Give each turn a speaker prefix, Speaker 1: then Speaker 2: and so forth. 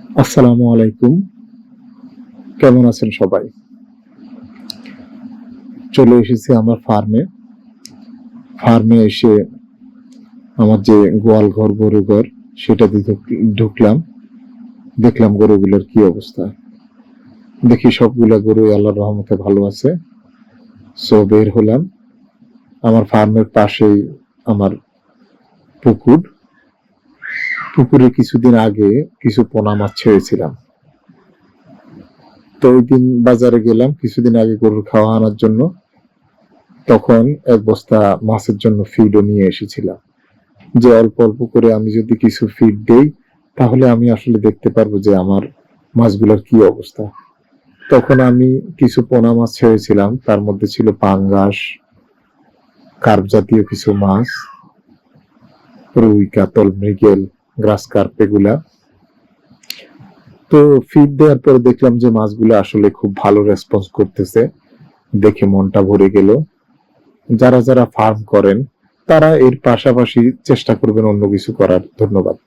Speaker 1: আসসালামু আলাইকুম। কেমন আছেন সবাই? চলে এসেছি আমার ফার্মে। ফার্মে এসে আমার যে গোয়াল ঘর, গরু ঘর সেটাতে ঢুকলাম। দেখলাম গরুগুলোর কি অবস্থা। দেখি সবগুলা গরু আল্লাহর রহমতে ভালো আছে। সো বের হলাম। আমার ফার্মের পাশেই আমার পুকুর। পুকুরে কিছুদিন আগে কিছু পোনা মাছ ছেড়েছিলাম। তো ওইদিন বাজারে গেলাম কিছুদিন আগে গরুর খাওয়া আনার জন্য। তখন এক বস্তা মাছের জন্য ফিডও নিয়ে এসেছিলাম। যে অল্প অল্প করে আমি যদি কিছু ফিড দেই তাহলে আমি আসলে দেখতে পারবো যে আমার মাছগুলোর কি অবস্থা। তখন আমি কিছু পোনা মাছ ছেড়েছিলাম, তার মধ্যে ছিল পাঙ্গাস, কার্প জাতীয় কিছু মাছ, রুই, কাতল, মৃগেল, গ্রাস কার্প এগুলা। তো ফিড দেওয়ার পরে দেখলাম যে মাছগুলো আসলে খুব ভালো রেসপন্স করতেছে, দেখে মনটা ভরে গেল। যারা যারা ফার্ম করেন তারা এর পাশাপাশি চেষ্টা করবেন অন্য কিছু করার। ধন্যবাদ।